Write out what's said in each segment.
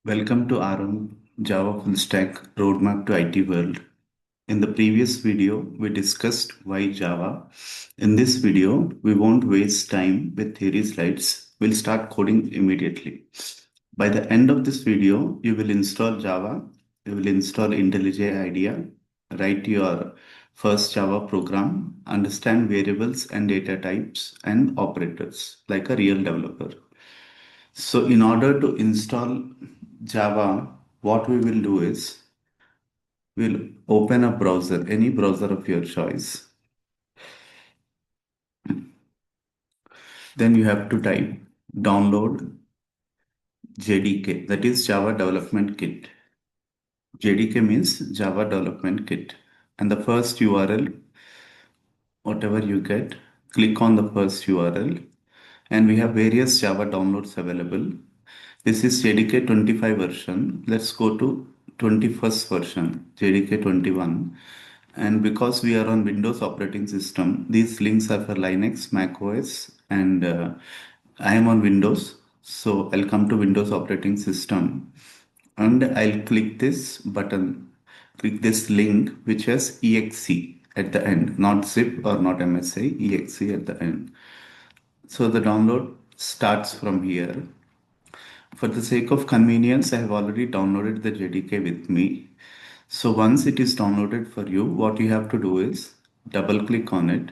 Welcome to aArambh Java Full Stack Roadmap to IT World. In the previous video, we discussed why Java. In this video, we won't waste time with theory slides. We'll start coding immediately. By the end of this video, you will install Java, you will install IntelliJ IDEA, write your first Java program, understand variables and data types and operators like a real developer. So in order to install Java, what we will do is we'll open a browser, any browser of your choice. Then you have to type download JDK, that is Java Development Kit. JDK means Java Development Kit. And the first URL, whatever you get, click on the first URL. And we have various Java downloads available. This is JDK 25 version. Let's go to 21st version, JDK 21. And because we are on Windows operating system, these links are for Linux, Mac OS, and I am on Windows. So I'll come to Windows operating system and I'll click this button, click this link which has exe at the end, not zip or not MSI, exe at the end. So the download starts from here. For the sake of convenience, I have already downloaded the JDK with me. So once it is downloaded for you, what you have to do is double click on it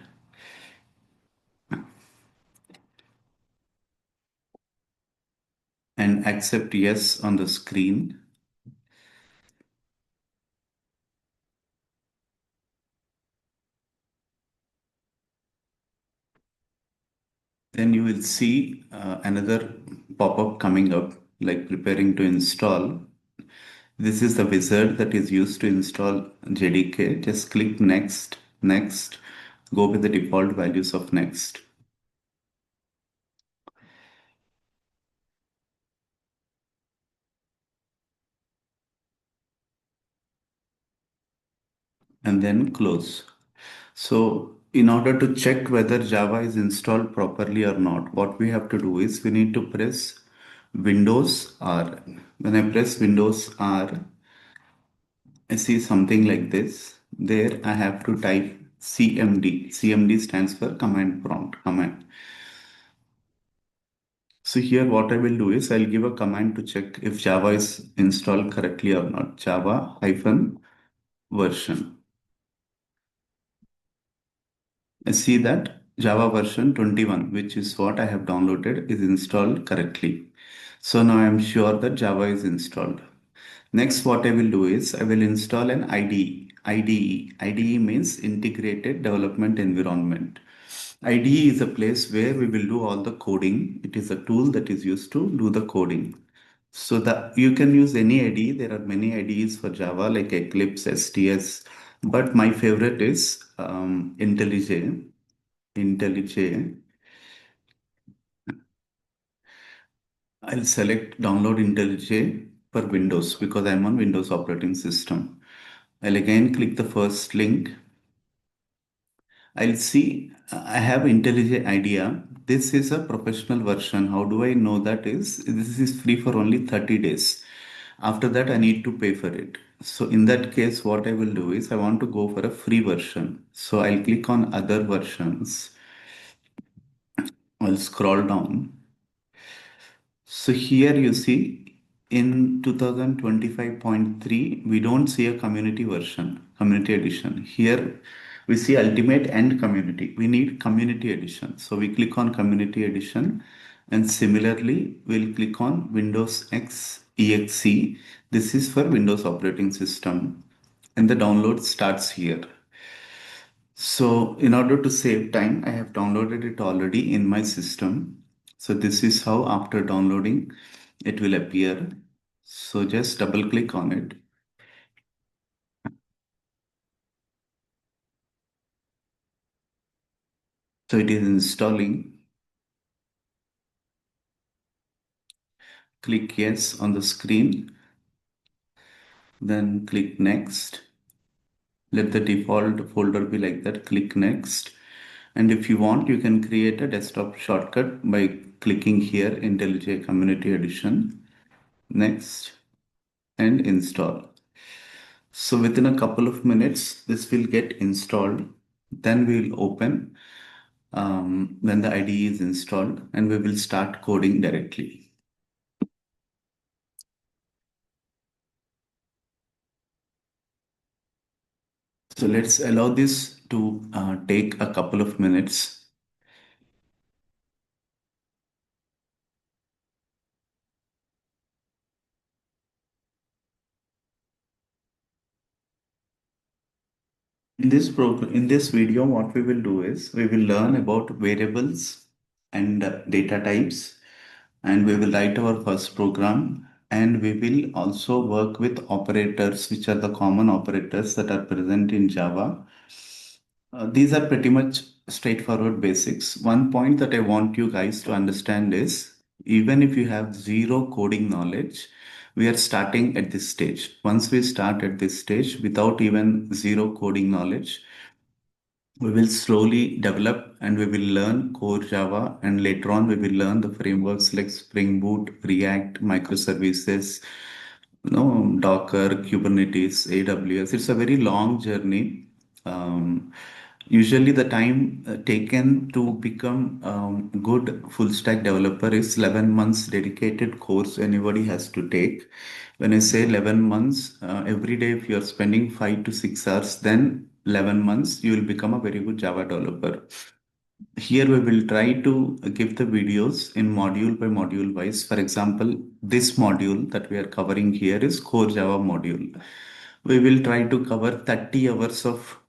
and accept yes on the screen. Then you will see another pop-up coming up like preparing to install. This is the wizard that is used to install JDK. Just click next, next, go with the default values of next. And then close. So in order to check whether Java is installed properly or not, what we have to do is we need to press Windows R. When I press Windows R, I see something like this. There I have to type CMD. CMD stands for command prompt, command. So here what I will do is I'll give a command to check if Java is installed correctly or not. Java hyphen version. I see that Java version 21, which is what I have downloaded, is installed correctly. So now I am sure that Java is installed. Next, what I will do is I will install an IDE. IDE means Integrated Development Environment. IDE is a place where we will do all the coding. It is a tool that is used to do the coding. So that you can use any IDE. There are many IDEs for Java like Eclipse, STS, but my favorite is IntelliJ. IntelliJ. I'll select download IntelliJ for Windows because I'm on Windows operating system. I'll again click the first link. I'll see I have IntelliJ IDEA. This is a professional version. How do I know that is? This is free for only 30 days. After that, I need to pay for it. So in that case, what I will do is I want to go for a free version. So I'll click on other versions. I'll scroll down. So here you see in 2025.3, we don't see a community version, community edition. Here we see ultimate and community. We need community edition. So we click on community edition and similarly we'll click on Windows X EXE. This is for Windows operating system and the download starts here. So in order to save time, I have downloaded it already in my system. So this is how after downloading it will appear. So just double click on it. So it is installing. Click yes on the screen. Then click next. Let the default folder be like that. Click next. And if you want, you can create a desktop shortcut by clicking here IntelliJ Community Edition. Next. and install. So within a couple of minutes, this will get installed. Then we will open when the IDE is installed and we will start coding directly. So let's allow this to take a couple of minutes. In this video, what we will do is we will learn about variables and data types, and we will write our first program, and we will also work with operators, which are the common operators that are present in Java. These are pretty much straightforward basics. One point that I want you guys to understand is even if you have zero coding knowledge, we are starting at this stage. Once we start at this stage without even zero coding knowledge, we will slowly develop and we will learn core Java, and later on we will learn the frameworks like Spring Boot, React, Microservices, Docker, Kubernetes, AWS. It's a very long journey. Usually the time taken to become good full stack developer is 11 months dedicated course anybody has to take. When I say 11 months, every day if you're spending 5 to 6 hours, then 11 months you will become a very good Java developer. Here we will try to give the videos in module by module wise. For example, this module that we are covering here is core Java module. We will try to cover 30 hours of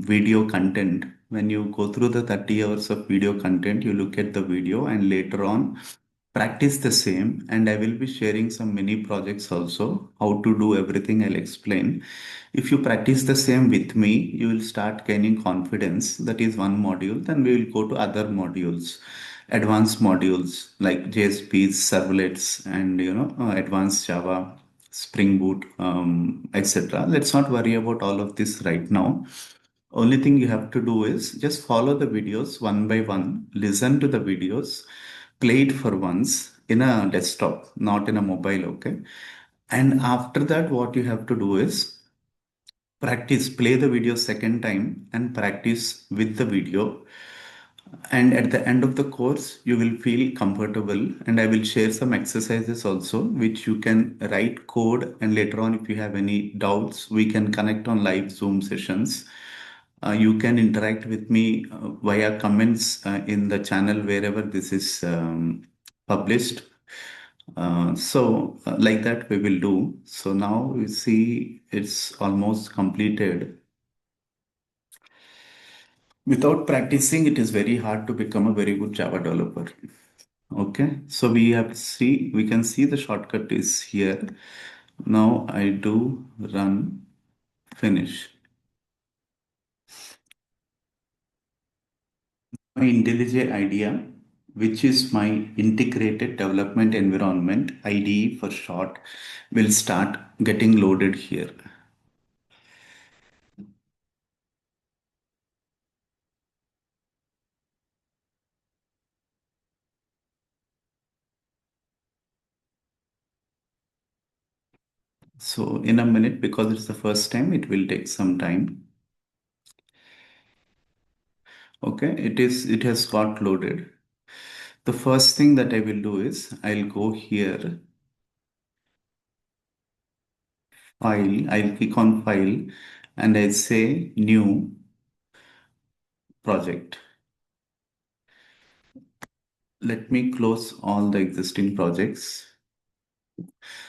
video content. When you go through the 30 hours of video content, you look at the video and later on practice the same. And I will be sharing some mini projects also. How to do everything, I'll explain. If you practice the same with me, you will start gaining confidence. That is one module. Then we will go to other modules, advanced modules like JSPs, servlets, and advanced Java, Spring Boot, etc. Let's not worry about all of this right now. Only thing you have to do is just follow the videos one by one, listen to the videos, play it for once in a desktop, not in a mobile, okay? And after that, what you have to do is practice, play the video second time and practice with the video. And at the end of the course, you will feel comfortable. And I will share some exercises also, which you can write code. And later on, if you have any doubts, we can connect on live Zoom sessions. You can interact with me via comments in the channel wherever this is published. Like that we will do. So now we see it's almost completed. Without practicing, it is very hard to become a very good Java developer. Okay, so we can see the shortcut is here. Now I do run finish. My IntelliJ idea, which is my integrated development environment, IDE for short, will start getting loaded here. So in a minute, because it's the first time, it will take some time. Okay, it has got loaded. The first thing that I will do is I'll go here, file, I'll click on file and I say new project. Let me close all the existing projects.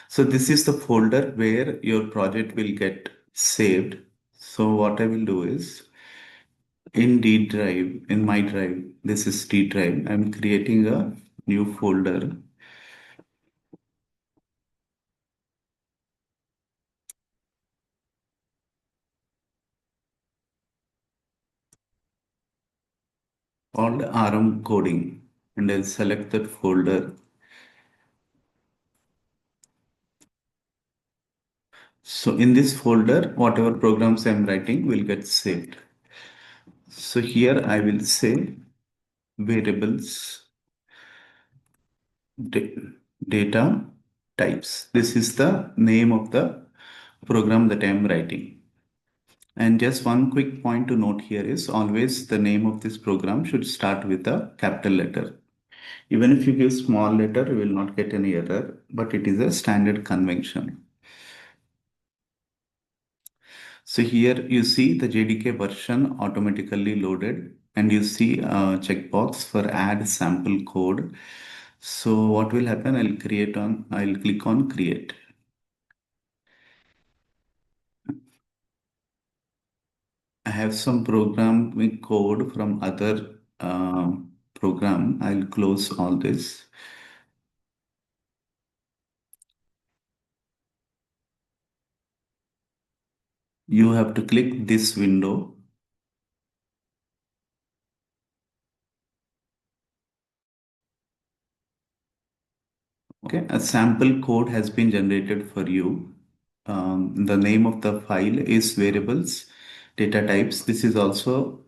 So this is the folder where your project will get saved. So what I will do is in D drive, in my drive, this is D drive, I'm creating a new folder called aArambh coding, and I'll select that folder. So in this folder, whatever programs I'm writing will get saved. So here I will say variables data types. This is the name of the program that I am writing. And just one quick point to note here is always the name of this program should start with a capital letter. Even if you give small letter, you will not get any error, but it is a standard convention. So here you see the JDK version automatically loaded, and you see a checkbox for add sample code. So what will happen? I'll click on create. I have some programming code from other program. I'll close all this. You have to click this window. Okay, a sample code has been generated for you. The name of the file is variables, data types. This is also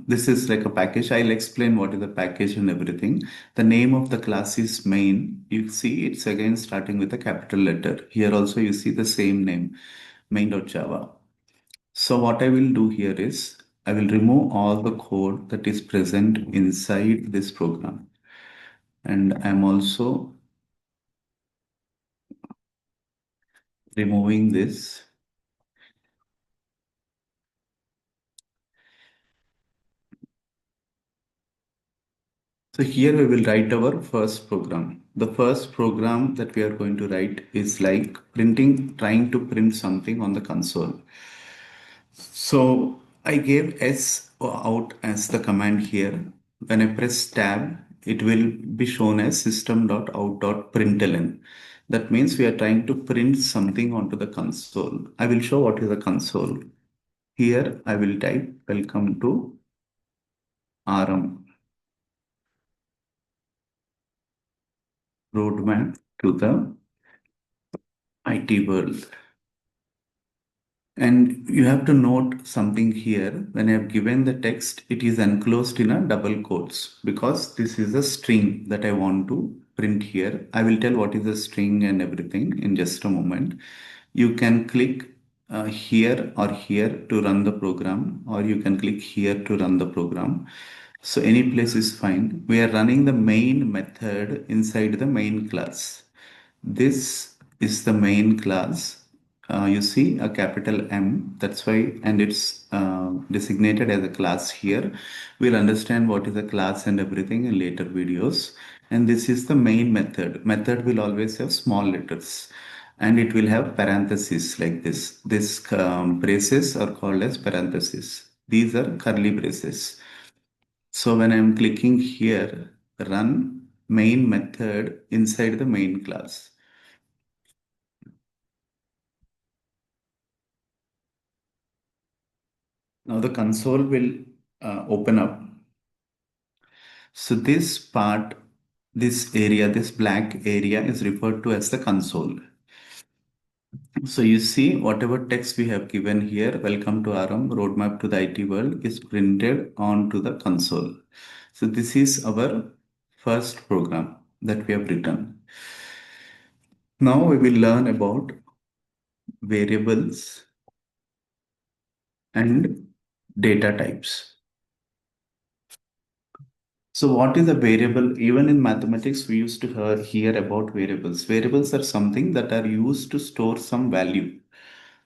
this is like a package. I'll explain what is the package and everything. The name of the class is main. You see it's again starting with a capital letter. Here also you see the same name, main.java. So what I will do here is I will remove all the code that is present inside this program. And I'm also removing this. So here we will write our first program. The first program that we are going to write is like trying to print something on the console. So I gave S out as the command here. When I press tab, it will be shown as system.out.println. That means we are trying to print something onto the console. I will show what is a console. Here I will type welcome to aArambh, roadmap to the IT world. And you have to note something here. When I have given the text, it is enclosed in a double quotes because this is a string that I want to print here. I will tell what is a string and everything in just a moment. You can click here or here to run the program, or you can click here to run the program. So any place is fine. We are running the main method inside the main class. This is the main class. You see a capital M, that's why, and it's designated as a class here. We'll understand what is a class and everything in later videos. And this is the main method. Method will always have small letters and it will have parentheses like this. This braces are called as parentheses. These are curly braces. So when I'm clicking here, run main method inside the main class. Now the console will open up. So this part, this area, this black area is referred to as the console. So you see whatever text we have given here, welcome to aArambh, roadmap to the IT world is printed onto the console. So this is our first program that we have written. Now we will learn about variables and data types. So what is a variable? Even in mathematics, we used to hear about variables. Variables are something that are used to store some value.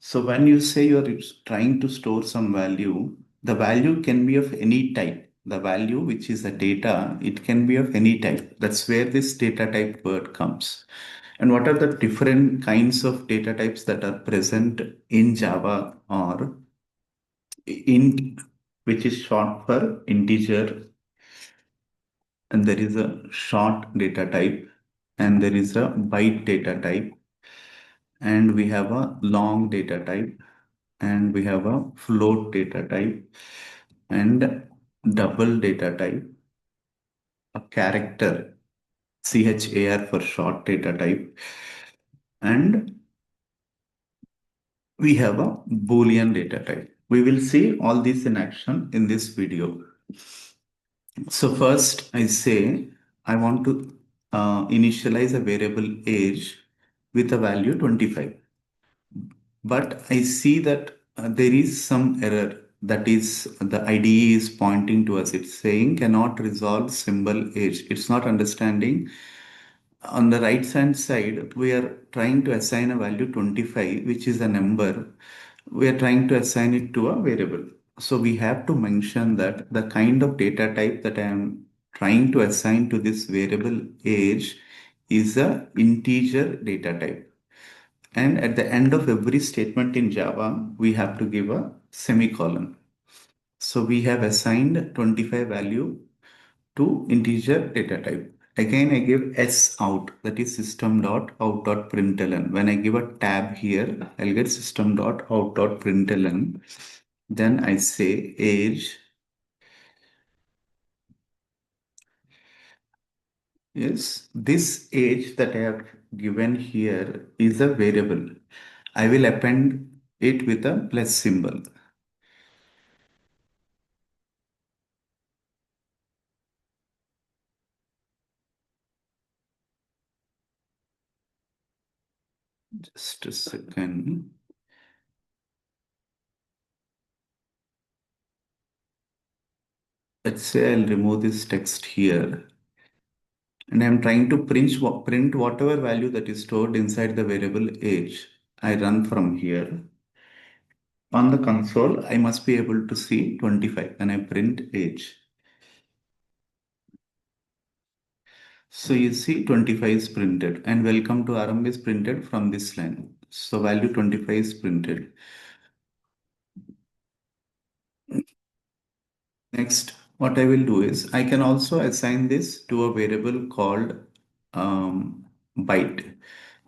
So when you say you're trying to store some value, the value can be of any type. The value, which is a data, it can be of any type. That's where this data type word comes. And what are the different kinds of data types that are present in Java or int, which is short for integer, and there is a short data type, and there is a byte data type, and we have a long data type, and we have a float data type, and double data type, a character, char for short data type, and we have a Boolean data type. We will see all this in action in this video. So first I say I want to initialize a variable age. with a value 25. But I see that there is some error. That is, the IDE is pointing to us. It's saying cannot resolve symbol age. It's not understanding. On the right hand side, we are trying to assign a value 25, which is a number. We are trying to assign it to a variable. So we have to mention that the kind of data type that I am trying to assign to this variable age is a integer data type. And at the end of every statement in Java, we have to give a semicolon. So we have assigned 25 value to integer data type. Again, I give s out, that is system.out.println. When I give a tab here, I'll get system.out.println. Then I say age is this age that I have given here is a variable. I will append it with a plus symbol. Just a second. Let's say I'll remove this text here. And I'm trying to print whatever value that is stored inside the variable age. I run from here. On the console, I must be able to see 25 when I print age. So you see 25 is printed and welcome to aArambh is printed from this line. So value 25 is printed. Next, what I will do is I can also assign this to a variable called byte.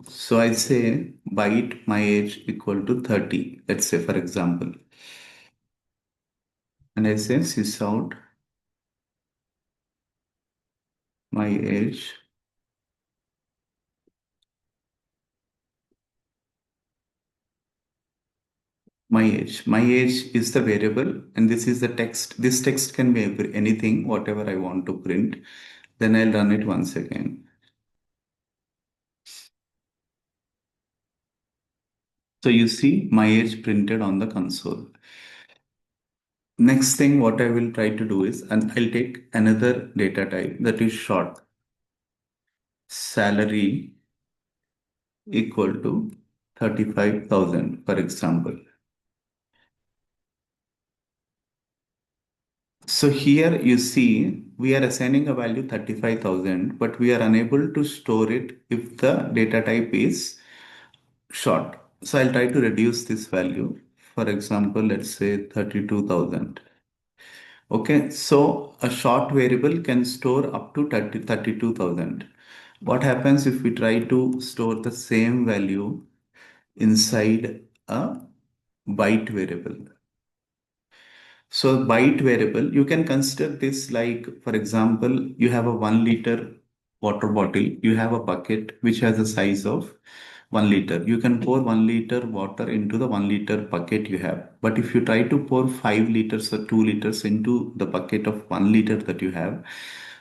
So I say byte my age equal to 30, let's say for example. And I say sysout my age. My age. My age is the variable, and this is the text. This text can be anything, whatever I want to print. Then I'll run it once again. So you see my age printed on the console. Next thing, what I will try to do is, and I'll take another data type that is short. Salary equal to 35,000, for example. So here you see we are assigning a value 35,000, but we are unable to store it if the data type is short. So I'll try to reduce this value. For example, let's say 32,000. Okay, so a short variable can store up to 32,000. What happens if we try to store the same value inside a byte variable? So byte variable, you can consider this like, for example, you have a 1 liter water bottle, you have a bucket which has a size of 1 liter. You can pour 1 liter water into the 1 liter bucket you have. But if you try to pour 5 liters or 2 liters into the bucket of 1 liter that you have,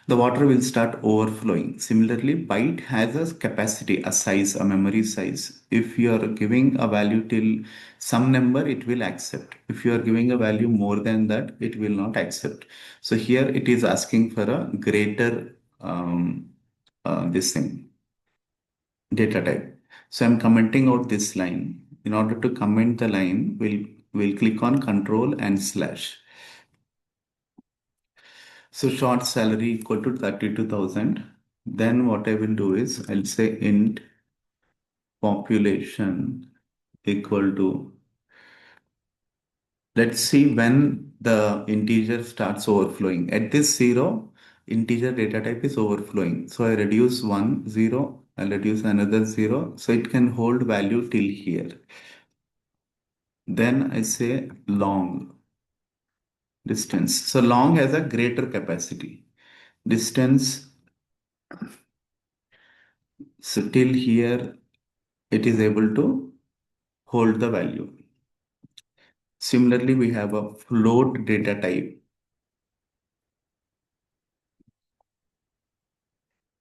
the water will start overflowing. Similarly, byte has a capacity, a size, a memory size. If you are giving a value till some number, it will accept. If you are giving a value more than that, it will not accept. So here it is asking for a greater this thing, data type. So I'm commenting out this line. In order to comment the line, we'll click on Control and slash. So short salary equal to 32,000. Then what I will do is I'll say int population equal to, let's see when the integer starts overflowing. At this 0, integer data type is overflowing. So I reduce 1, 0, I'll reduce another 0. So it can hold value till here. Then I say long distance. So long has a greater capacity. Distance, so till here, it is able to hold the value. Similarly, we have a float data type.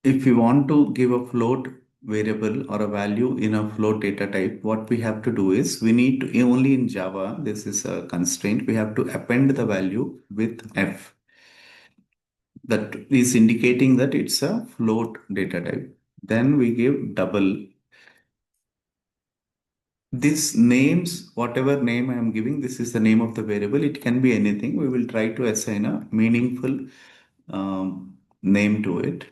If we want to give a float variable or a value in a float data type, what we have to do is we need to, only in Java, this is a constraint, we have to append the value with F. That is indicating that it's a float data type. Then we give double. This names, whatever name I am giving, this is the name of the variable. It can be anything. We will try to assign a meaningful name to it.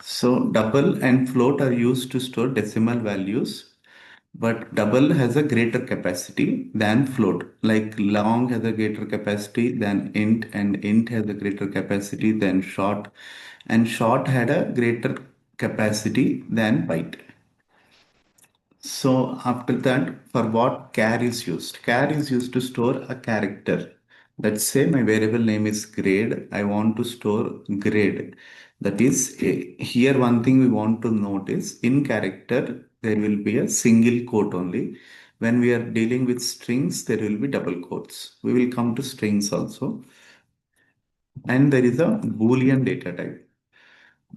So double and float are used to store decimal values, but double has a greater capacity than float. Like long has a greater capacity than int, and int has a greater capacity than short, and short had a greater capacity than byte. So after that, for what char is used? Char is used to store a character. Let's say my variable name is grade. I want to store grade. That is, here one thing we want to note is in character, there will be a single quote only. When we are dealing with strings, there will be double quotes. We will come to strings also. And there is a Boolean data type.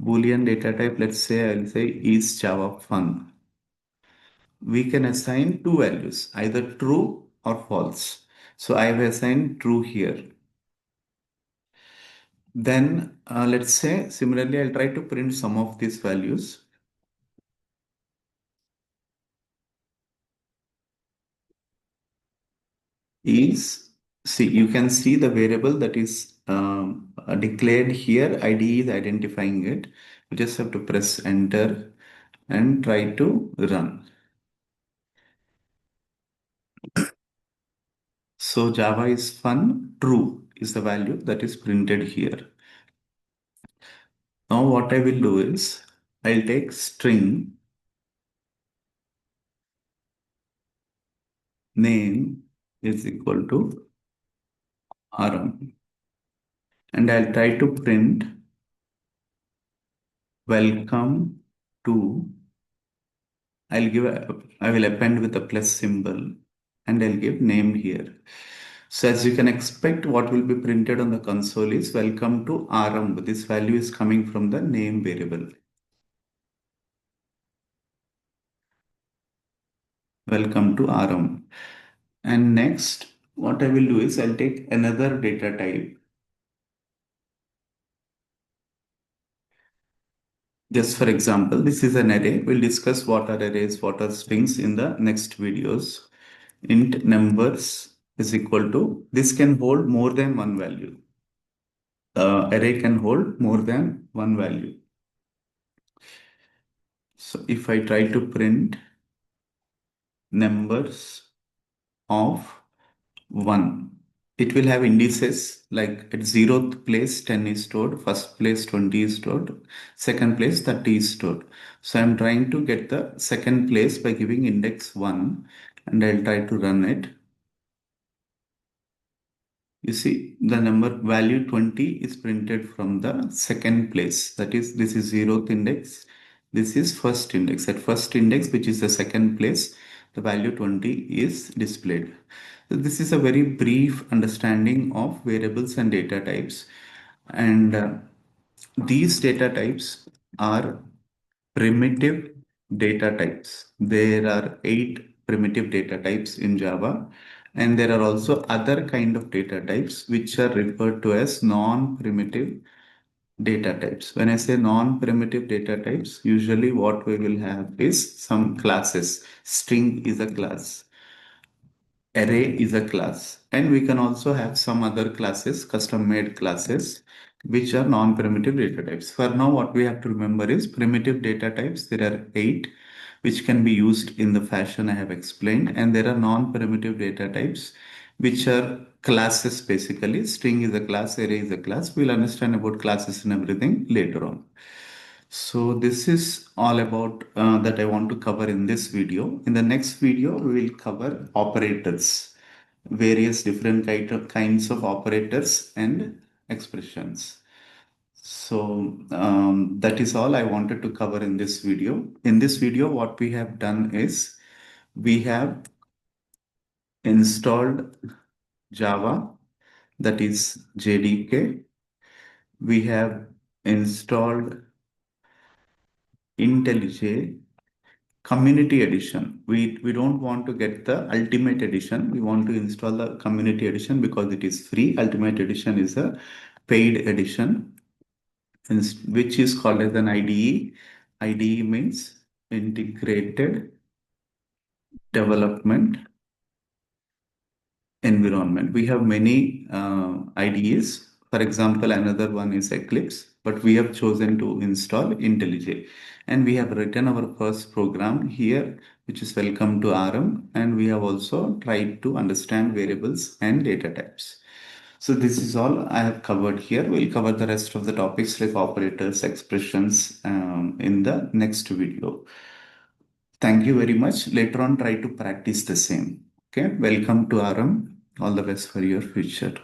Boolean data type, let's say I'll say is Java fun. We can assign two values, either true or false. So I have assigned true here. Then let's say similarly, I'll try to print some of these values. Is, see, you can see the variable that is declared here. IDE is identifying it. You just have to press enter and try to run. So Java is fun, true is the value that is printed here. Now what I will do is I'll take string name is equal to aArambh, and I'll try to print welcome to. I will append with a plus symbol, and I'll give name here. So as you can expect, what will be printed on the console is welcome to aArambh. This value is coming from the name variable. Welcome to aArambh. And next, what I will do is I'll take another data type. Just for example, this is an array. We'll discuss what are arrays, what are strings in the next videos. Int numbers is equal to, this can hold more than one value. The array can hold more than one value. So if I try to print numbers of 1, it will have indices like at 0th place 10 is stored, first place 20 is stored, second place 30 is stored. So I'm trying to get the second place by giving index 1, and I'll try to run it. You see the number value 20 is printed from the second place. That is, this is 0th index. This is first index. At first index, which is the second place, the value 20 is displayed. So this is a very brief understanding of variables and data types. And these data types are primitive data types. There are 8 primitive data types in Java, and there are also other kind of data types which are referred to as non-primitive data types. When I say non-primitive data types, usually what we will have is some classes. String is a class. Array is a class, and we can also have some other classes, custom made classes, which are non-primitive data types. For now, what we have to remember is primitive data types. There are 8 which can be used in the fashion I have explained, and there are non-primitive data types which are classes. Basically, string is a class, array is a class. We'll understand about classes and everything later on. So this is all about that I want to cover in this video. In the next video, we will cover operators, various different kinds of operators and expressions. So that is all I wanted to cover in this video. In this video, what we have done is we have installed Java. that is JDK. We have installed IntelliJ Community Edition. We don't want to get the Ultimate Edition. We want to install the Community Edition because it is free. Ultimate Edition is a paid edition, which is called as an IDE. IDE means Integrated Development Environment. We have many IDEs. For example, another one is Eclipse, but we have chosen to install IntelliJ. And we have written our first program here, which is welcome to aArambh. And we have also tried to understand variables and data types. So this is all I have covered here. We'll cover the rest of the topics like operators, expressions in the next video. Thank you very much. Later on, try to practice the same. Okay. Welcome to aArambh. All the best for your future.